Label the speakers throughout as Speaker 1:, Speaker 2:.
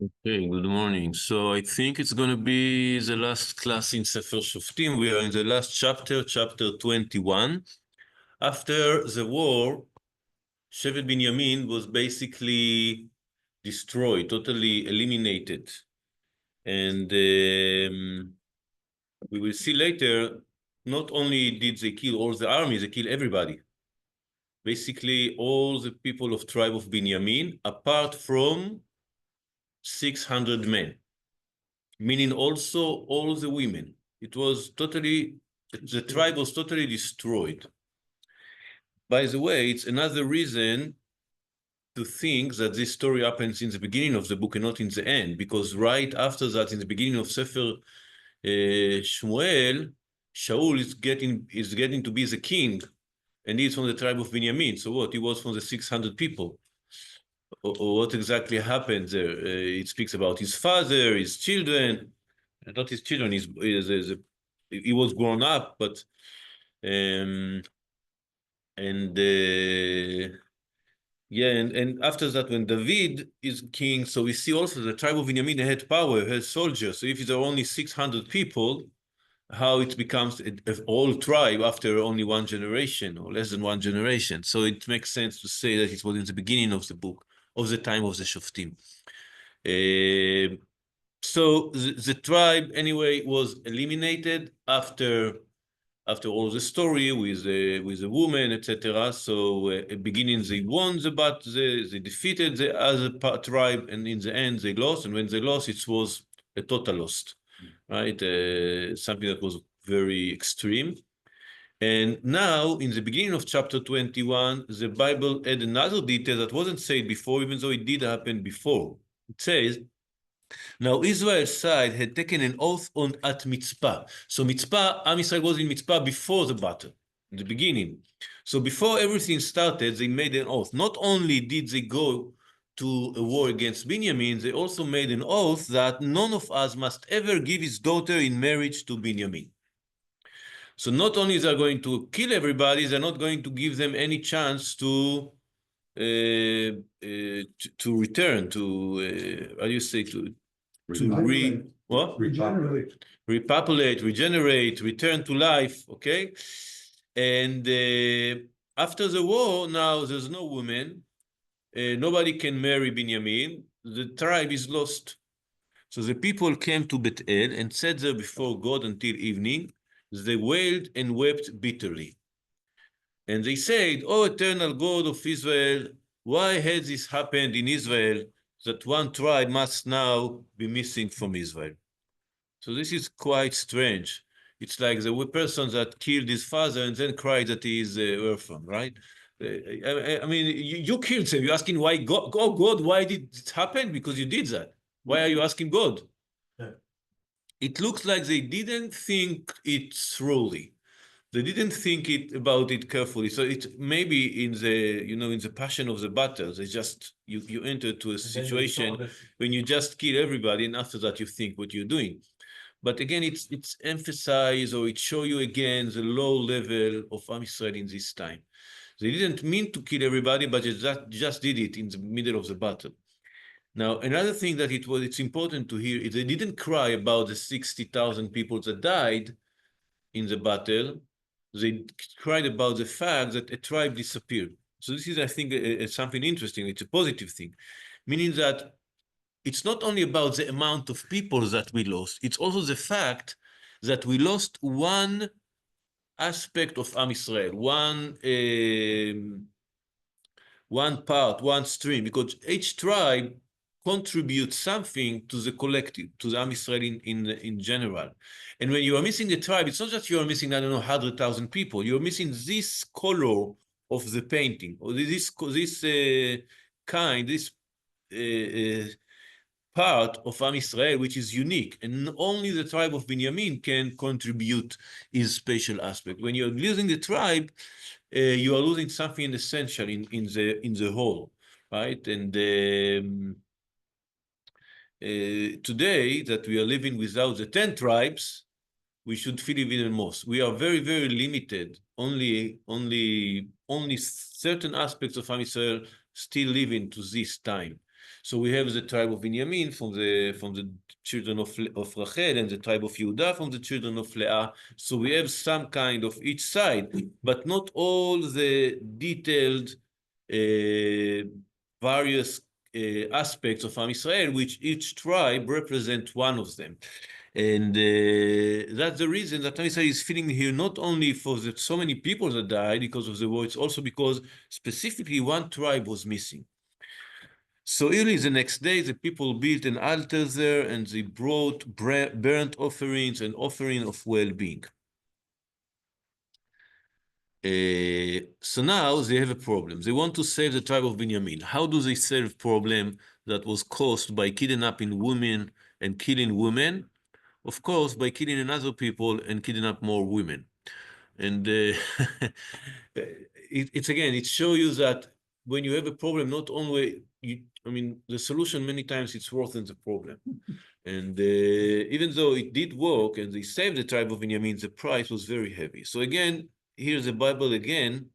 Speaker 1: Okay, good morning. So I think it's going to be the last class in Sefer Shoftim. We are in the last chapter, chapter 21. After the war, Shevet Binyamin was basically destroyed, totally eliminated. And we will see later, not only did they kill all the army, they killed everybody. Basically, all the people of tribe of Binyamin, apart from 600 men. Meaning also all the women. It was totally, the tribe was totally destroyed. By the way, it's another reason to think that this story happens in the beginning of the book and not in the end, because right after that, in the beginning of Sefer Shmuel, Shaul is getting to be the king, and he's from the tribe of Benjamin. So what? He was from the 600 people. Or what exactly happened there? It speaks about his father, his children, not his children. He was grown up, but um, and yeah, and after that, when David is king, so we see also the tribe of Benjamin had power, had soldiers. So if there are only 600 people, how it becomes an whole tribe after only one generation or less than one generation. So it makes sense to say that it was in the beginning of the book, of the time of the Shoftim. So the tribe anyway was eliminated after all the story with the woman, etc. So beginning they won they defeated the other tribe, and in the end they lost. And when they lost, it was a total loss, right? Something that was very extreme. And now, in the beginning of chapter 21, the Bible had another detail that wasn't said before, even though it did happen before. It says, now Israel's side had taken an oath at Mitzpah. So Mitzpah, Am Yisrael was in Mitzpah before the battle, in the beginning. So before everything started, they made an oath. Not only did they go to a war against Binyamin, they also made an oath that none of us must ever give his daughter in marriage to Binyamin. So not only they're going to kill everybody, they're not going to give them any chance to return to how do you say repopulate, regenerate, return to life. Okay, and after the war, now there's no women. Nobody can marry Binyamin. The tribe is lost. So the people came to Bethel and sat there before God until evening. They wailed and wept bitterly. And they said, "O eternal God of Israel, why has this happened in Israel that one tribe must now be missing from Israel?" So this is quite strange. It's like the person that killed his father and then cried that he is orphan, right? I mean, you killed him. You're asking why God, oh God, why did it happen? Because you did that. Why are you asking God? Yeah. It looks like they didn't think it thoroughly. They didn't think about it carefully. So it maybe in the passion of the battle, they just you enter to a situation when you just kill everybody, and after that you think what you're doing. But again, it's emphasize or it show you again the low level of Am Yisrael in this time. They didn't mean to kill everybody, but they just did it in the middle of the battle. Now, another thing that it's important to hear is they didn't cry about the 60,000 people that died in the battle. They cried about the fact that a tribe disappeared. So this is, I think, something interesting. It's a positive thing, meaning that it's not only about the amount of people that we lost, it's also the fact that we lost one aspect of Am Yisrael, one part, one stream, because each tribe contributes something to the collective, to the Am Yisrael in general. And when you are missing a tribe, it's not just you are missing, I don't know, 100,000 people. You're missing this color of the painting, or this part of Am Yisrael, which is unique, and only the tribe of Binyamin can contribute his special aspect. When you're losing the tribe, you are losing something essential in the whole, right? And today that we are living without the 10 tribes, we should feel even more. We are very, very limited. Only certain aspects of Am Yisrael still living to this time. So we have the tribe of Benjamin from the children of Rachel, and the tribe of Yehuda from the children of Leah. So we have some kind of each side, but not all the detailed various aspects of Am Israel, which each tribe represents one of them. And that's the reason that Am Israel is feeling here, not only for so many people that died because of the war, it's also because specifically one tribe was missing. So early the next day, the people built an altar there, and they brought burnt offerings and offering of well-being. So now they have a problem. They want to save the tribe of Benjamin. How do they solve problem that was caused by kidnapping women and killing women? Of course, by killing another people and kidnap more women. And it's again, it shows you that when you have a problem, not only I mean, the solution many times it's worse than the problem. And even though it did work and they saved the tribe of Benjamin, the price was very heavy. So again, here's the Bible again,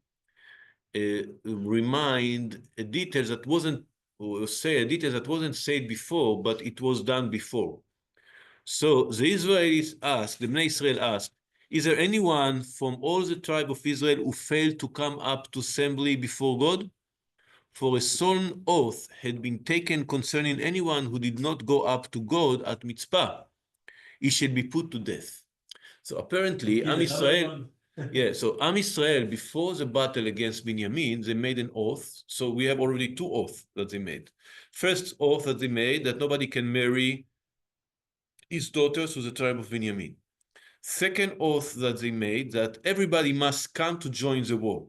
Speaker 1: remind a detail that wasn't, or say a detail that wasn't said before, but it was done before. So the Israelis asked, the Bnei Israel asked, is there anyone from all the tribe of Israel who failed to come up to assembly before God? For a solemn oath had been taken concerning anyone who did not go up to God at Mitzpah. He should be put to death. So apparently, Am Israel, so Am Israel, before the battle against Benjamin, they made an oath. So we have already two oaths that they made. First oath that they made, that nobody can marry his daughters to the tribe of Benjamin. Second oath that they made, that everybody must come to join the war.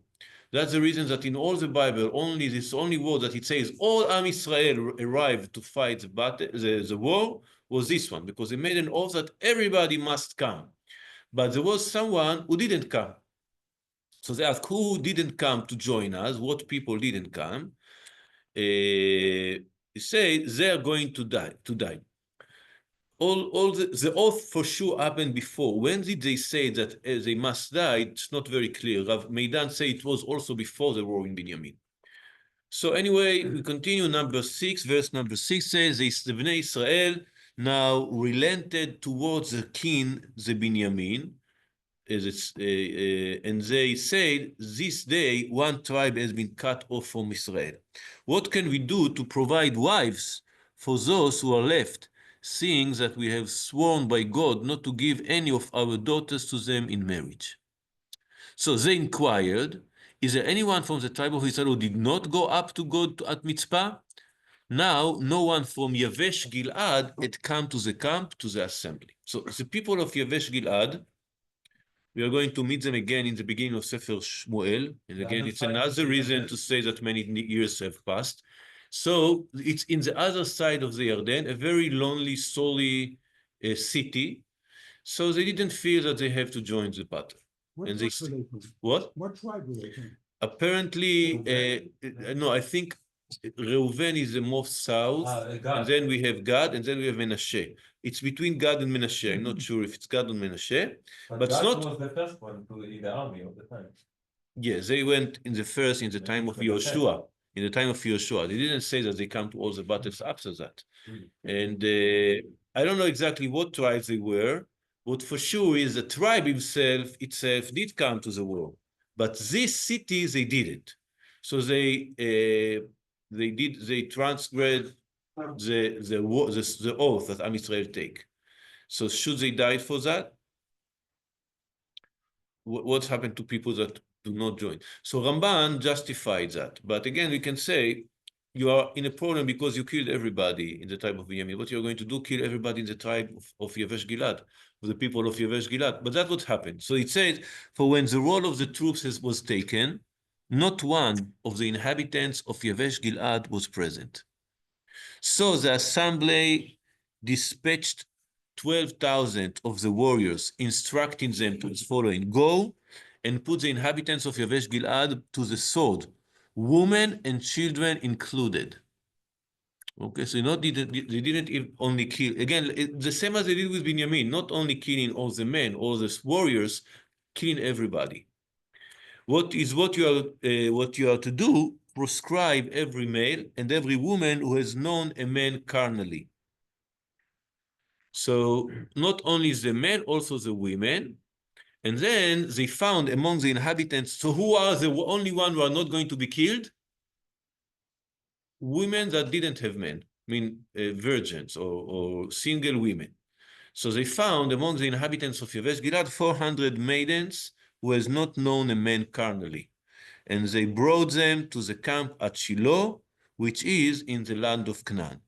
Speaker 1: That's the reason that in all the Bible, only this only word that it says all Am Israel arrived to fight the war was this one, because they made an oath that everybody must come. But there was someone who didn't come. So they asked, who didn't come to join us? What people didn't come? He said they are going to die. All the oath for sure happened before. When did they say that they must die? It's not very clear. Rav Meidan say it was also before the war in Binyamin. So anyway, we continue. Number 6, verse number 6 says, the Bnei Israel now relented towards the king, the Binyamin, and they said, this day one tribe has been cut off from Israel. What can we do to provide wives for those who are left, seeing that we have sworn by God not to give any of our daughters to them in marriage? So they inquired, is there anyone from the tribe of Israel who did not go up to God at Mitzpah? Now, no one from Yavesh Gilad had come to the camp, to the assembly. So the people of Yavesh Gilad, we are going to meet them again in the beginning of Sefer Shmuel. And again, it's another reason to say that many years have passed. So it's in the other side of the Yarden, a very lonely, sorry city. So they didn't feel that they have to join the battle.
Speaker 2: What tribe were they from?
Speaker 1: Apparently, no, I think Reuven is the most south, and then we have Gad, and then we have Menashe. It's between Gad and Menashe. I'm not sure if it's Gad or Menashe, but it's
Speaker 3: Gad
Speaker 1: not.
Speaker 3: was the first one to lead the army of the time.
Speaker 1: Yes, they went in the time of Yoshua. In the time of Yoshua, they didn't say that they come to all the battles after that. And I don't know exactly what tribes they were. What for sure is the tribe itself did come to the war, but this city they didn't. So they transgressed the oath that Am Israel take. So should they die for that? What's happened to people that do not join? So Ramban justified that, but again we can say you are in a problem because you killed everybody in the tribe of Benjamin. What you're going to do? Kill everybody in the tribe of Yavesh Gilad, of the people of Yavesh Gilad. But that's what happened. So it said, for when the roll of the troops was taken, not one of the inhabitants of Yavesh Gilad was present. So the assembly dispatched 12,000 of the warriors, instructing them to the following: go and put the inhabitants of Yavesh Gilad to the sword, women and children included. Okay, so they didn't only kill, again, the same as they did with Binyamin, not only killing all the men, all the warriors, killing everybody. What you are to do proscribe every male and every woman who has known a man carnally. So not only the men, also the women. And then they found among the inhabitants, so who are the only one who are not going to be killed? Women that didn't have men, I mean virgins or single women. So they found among the inhabitants of Yavesh Gilad 400 maidens who has not known a man carnally. And they brought them to the camp at Shiloh, which is in the land of Canaan.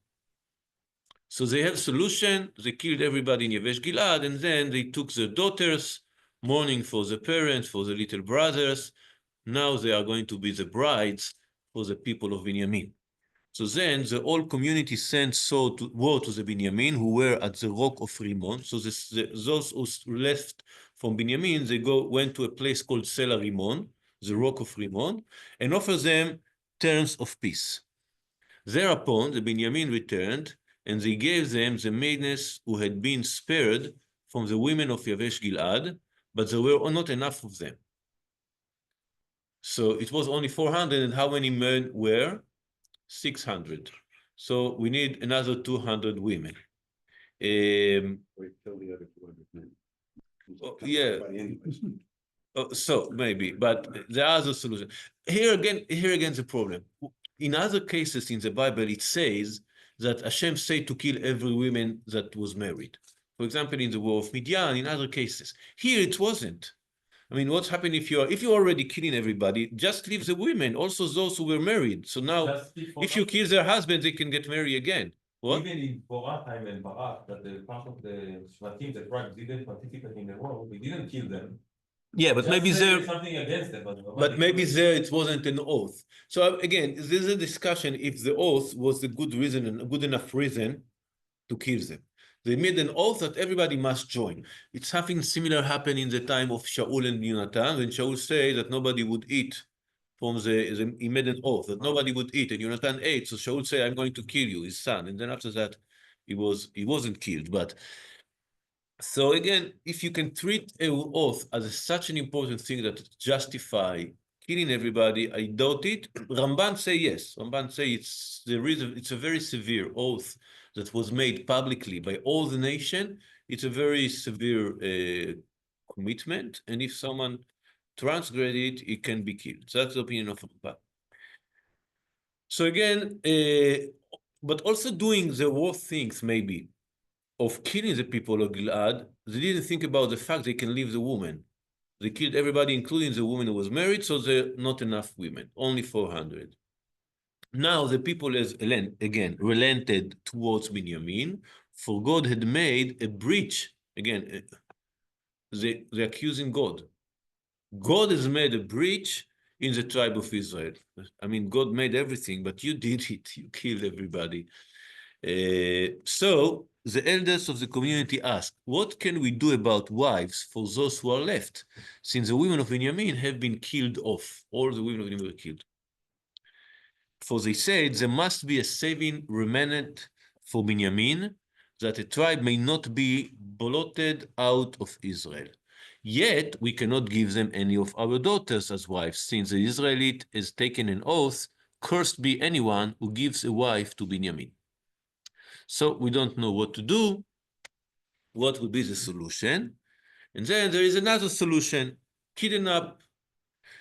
Speaker 1: So they have solution. They killed everybody in Yavesh Gilad, and then they took their daughters, mourning for the parents, for the little brothers. Now they are going to be the brides for the people of Binyamin. So then the whole community sent word to the Binyamin who were at the rock of Rimon. So those who left from Binyamin, they went to a place called Sela Rimon, the rock of Rimon, and offered them terms of peace. Thereupon the Binyamin returned, and they gave them the maidens who had been spared from the women of Yavesh Gilad, but there were not enough of them. So it was only 400, and how many men were? 600. So we need another 200 women.
Speaker 2: We kill the other 200 men.
Speaker 1: Yeah. So maybe, but there are other solutions. Here again, the problem. In other cases in the Bible, it says that Hashem said to kill every woman that was married. For example, in the war of Midian, in other cases. Here it wasn't. I mean, what's happening if you're already killing everybody? Just leave the women, also those who were married. So now, if you kill their husband, they can get married again. What?
Speaker 3: Even in Torah time and Barak, that the part of the Shoftim, the tribes didn't participate in the war, we didn't kill them.
Speaker 1: Yeah, but maybe there
Speaker 3: something against them,
Speaker 1: but maybe there it wasn't an oath. So again, there's a discussion if the oath was a good reason and a good enough reason to kill them. They made an oath that everybody must join. It's something similar happened in the time of Shaul and Yonatan, when Shaul said that nobody would eat from he made an oath that nobody would eat, and Yonatan ate. So Shaul said, "I'm going to kill you," his son. And then after that, he wasn't killed. But so again, if you can treat an oath as such an important thing that justify killing everybody, I doubt it. Ramban say yes. Ramban say it's a very severe oath that was made publicly by all the nation. It's a very severe commitment, and if someone transgress it, it can be killed. So that's the opinion of Ramban. So again, but also doing the worst things maybe of killing the people of Gilad, they didn't think about the fact they can leave the woman. They killed everybody, including the woman who was married, so there are not enough women, only 400. Now the people, again, relented towards Binyamin, for God had made a breach. Again, they're accusing God. God has made a breach in the tribe of Israel. I mean, God made everything, but you did it. You killed everybody. So the elders of the community asked, what can we do about wives for those who are left, since the women of Binyamin have been killed off? All the women of Binyamin were killed. For they said, there must be a saving remnant for Binyamin, that a tribe may not be blotted out of Israel. Yet we cannot give them any of our daughters as wives, since the Israelite has taken an oath, cursed be anyone who gives a wife to Binyamin. So we don't know what to do. What would be the solution? And then there is another solution, kidnap.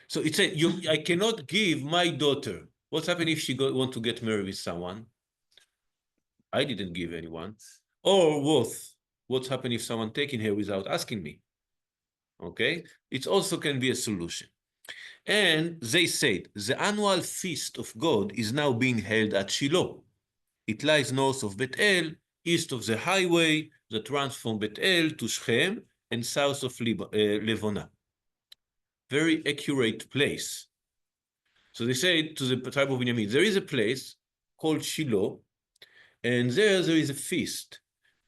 Speaker 1: So it said, I cannot give my daughter. What's happening if she want to get married with someone? I didn't give anyone. Or what's happening if someone taking her without asking me? Okay, it also can be a solution. And they said, the annual feast of God is now being held at Shiloh. It lies north of Bethel, east of the highway that runs from Bethel to Shechem, and south of Levona. Very accurate place. So they said to the tribe of Binyamin, there is a place called Shiloh, and there is a feast.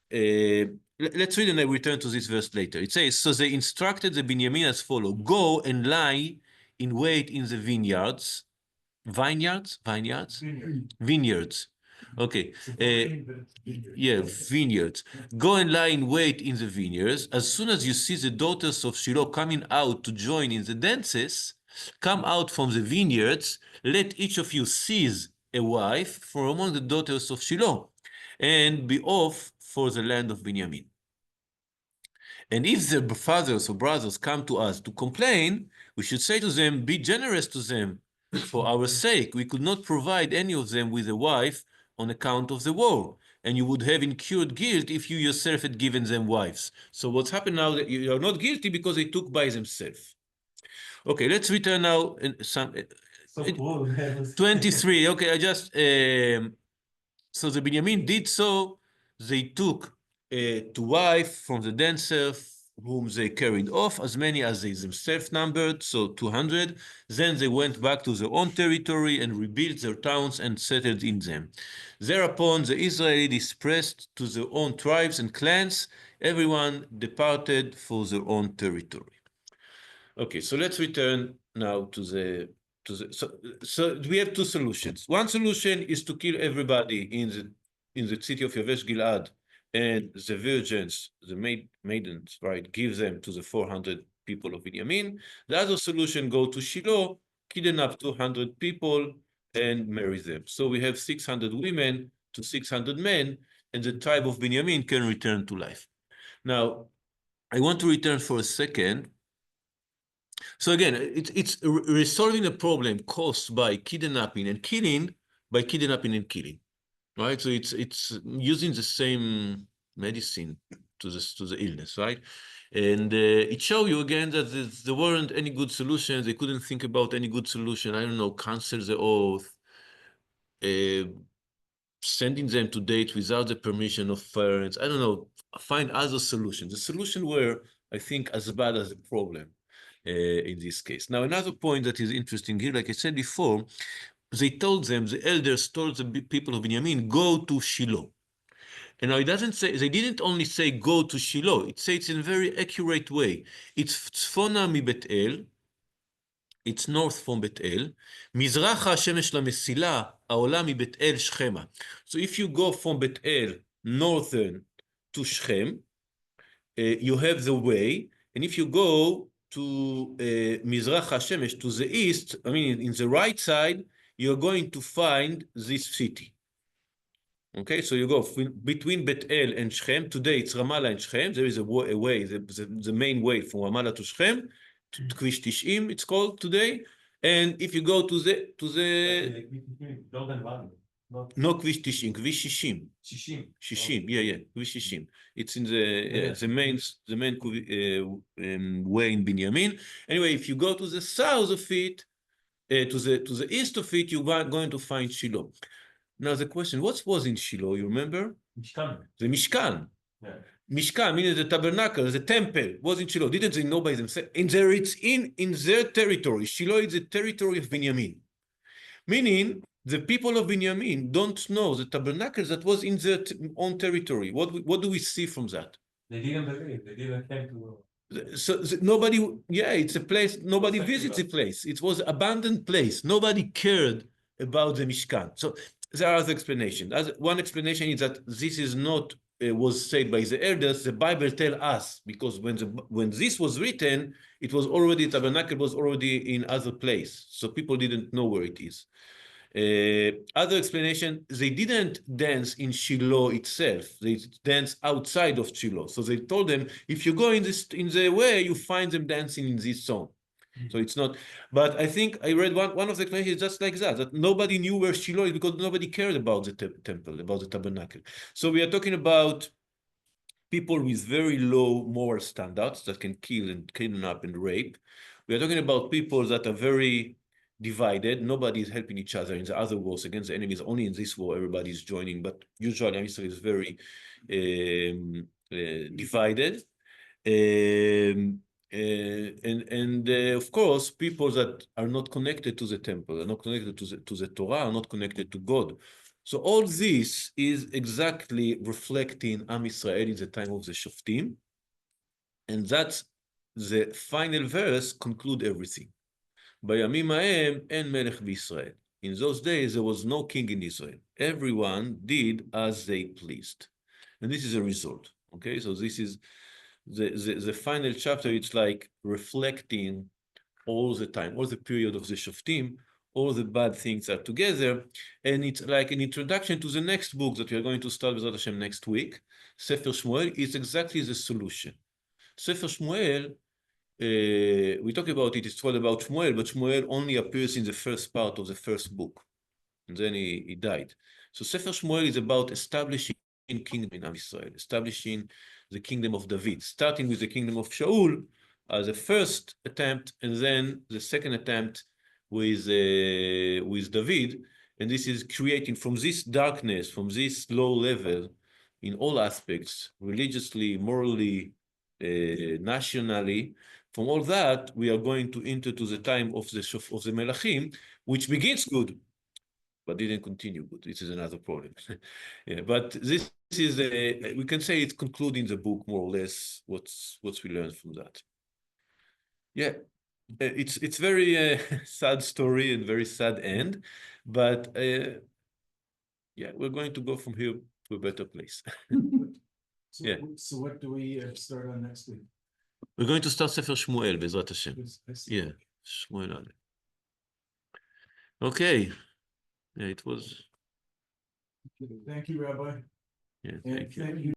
Speaker 1: Let's read and I return to this verse later. It says, so they instructed the Binyamin as follows, go and lie in wait in the vineyards. Vineyards? Vineyards. Okay. Yeah, vineyards. Go and lie in wait in the vineyards. As soon as you see the daughters of Shiloh coming out to join in the dances, Come out from the vineyards, let each of you seize a wife from among the daughters of Shiloh, and be off for the land of Benjamin. And if their fathers or brothers come to us to complain, we should say to them, be generous to them for our sake. We could not provide any of them with a wife on account of the war, and you would have incurred guilt if you yourself had given them wives. So what's happened now that you are not guilty because they took by themselves. Okay, let's return now in some
Speaker 3: So cool.
Speaker 1: 23. Okay, I just so the Benjamin did so. They took to wife from the dancers whom they carried off, as many as they themselves numbered, so 200. Then they went back to their own territory and rebuilt their towns and settled in them. Thereupon the Israelites dispersed to their own tribes and clans. Everyone departed for their own territory. Okay, so let's return now to the so we have two solutions. One solution is to kill everybody in the city of Yavesh Gilad, and the virgins, the maidens, right, give them to the 400 people of Benjamin. The other solution, go to Shiloh, kidnap 200 people and marry them. So we have 600 women to 600 men, and the tribe of Benjamin can return to life. Now, I want to return for a second. So again, it's resolving a problem caused by kidnapping and killing, by kidnapping and killing, right? So it's using the same medicine to the illness, right? And it shows you again that there weren't any good solutions. They couldn't think about any good solution. I don't know, cancel the oath, sending them to date without the permission of parents. I don't know, find other solutions. The solution were, I think, as bad as the problem. In this case. Now, another point that is interesting here, like I said before, they told them, the elders told the people of Benjamin, go to Shiloh. And now it doesn't say, they didn't only say go to Shiloh, it says in a very accurate way. It's Tzfona mi Bet El, it's north from Bet El, Mizracha השמש למסילה, העולה מבית אל שכמה. So if you go from Bet El northern to Shechem, you have the way, and if you go to Mizrach HaShemesh, to the east, I mean, in the right side, you're going to find this city. Okay, so you go between Bet El and Shechem. Today it's Ramallah and Shechem. There is a way, the main way from Ramallah to Shechem, to Kvish Tishim, it's called today. And if you go to the
Speaker 3: Jordan Valley.
Speaker 1: no Kvish Tishim, Kvish Shishim.
Speaker 3: Shishim.
Speaker 1: Yeah, Kvish Shishim. It's in the main way in Binyamin. Anyway, if you go to the south of it, to the east of it, you are going to find Shiloh. Now the question, what was in Shiloh? You remember?
Speaker 3: Mishkan.
Speaker 1: The Mishkan.
Speaker 3: Yeah.
Speaker 1: Mishkan, meaning the tabernacle, the temple, was in Shiloh. Didn't they know by themselves? In their territory. Shiloh is the territory of Binyamin. Meaning, the people of Binyamin don't know the tabernacle that was in their own territory. What do we see from that?
Speaker 3: They didn't believe. They didn't come to.
Speaker 1: So nobody, yeah, it's a place, nobody visits the place. It was abandoned place. Nobody cared about the Mishkan. So there are other explanations. One explanation is that this is not was said by the elders. The Bible tells us, because when this was written, it was already, tabernacle was already in other place. So people didn't know where it is. Other explanation, they didn't dance in Shiloh itself. They danced outside of Shiloh. So they told them, if you go in the way, you find them dancing in this zone. So it's not, but I think I read one of the explanations just like that nobody knew where Shiloh is because nobody cared about the temple, about the tabernacle. So we are talking about people with very low moral standards that can kill and kidnap and rape. We are talking about people that are very divided. Nobody is helping each other in the other wars against the enemies. Only in this war, everybody is joining, but usually Israel is very divided. Of course, people that are not connected to the temple, are not connected to the Torah, are not connected to God. So all this is exactly reflecting Am Yisrael in the time of the Shoftim, and that's the final verse conclude everything. Bayamim hahem en melech b'Yisrael. In those days, there was no king in Israel. Everyone did as they pleased. And this is a result, okay? So this is the final chapter. It's like reflecting all the time, all the period of the Shoftim, all the bad things are together, and it's like an introduction to the next book that we are going to start with Hashem next week. Sefer Shmuel is exactly the solution. Sefer Shmuel, we talk about it, it's all about Shmuel, but Shmuel only appears in the first part of the first book, and then he died. So Sefer Shmuel is about establishing kingdom in Am Israel, establishing the kingdom of David, starting with the kingdom of Shaul as a first attempt, and then the second attempt with David, and this is creating from this darkness, from this low level, in all aspects, religiously, morally, nationally. From all that, we are going to enter to the time of the Melachim, which begins good, but didn't continue good. This is another problem. Yeah, but this is we can say it's concluding the book more or less. What's we learned from that? Yeah, it's very sad story and very sad end, but yeah, we're going to go from here to a better place.
Speaker 4: So,
Speaker 1: Yeah.
Speaker 4: so what do we start on next week?
Speaker 1: We're going to start Sefer Shmuel, Bezrat Hashem.
Speaker 4: I see.
Speaker 1: Yeah, Shmuel Ale. Okay. Yeah, it was.
Speaker 4: Thank you, Rabbi.
Speaker 1: Yeah,
Speaker 4: And
Speaker 1: thank you.
Speaker 4: thank you.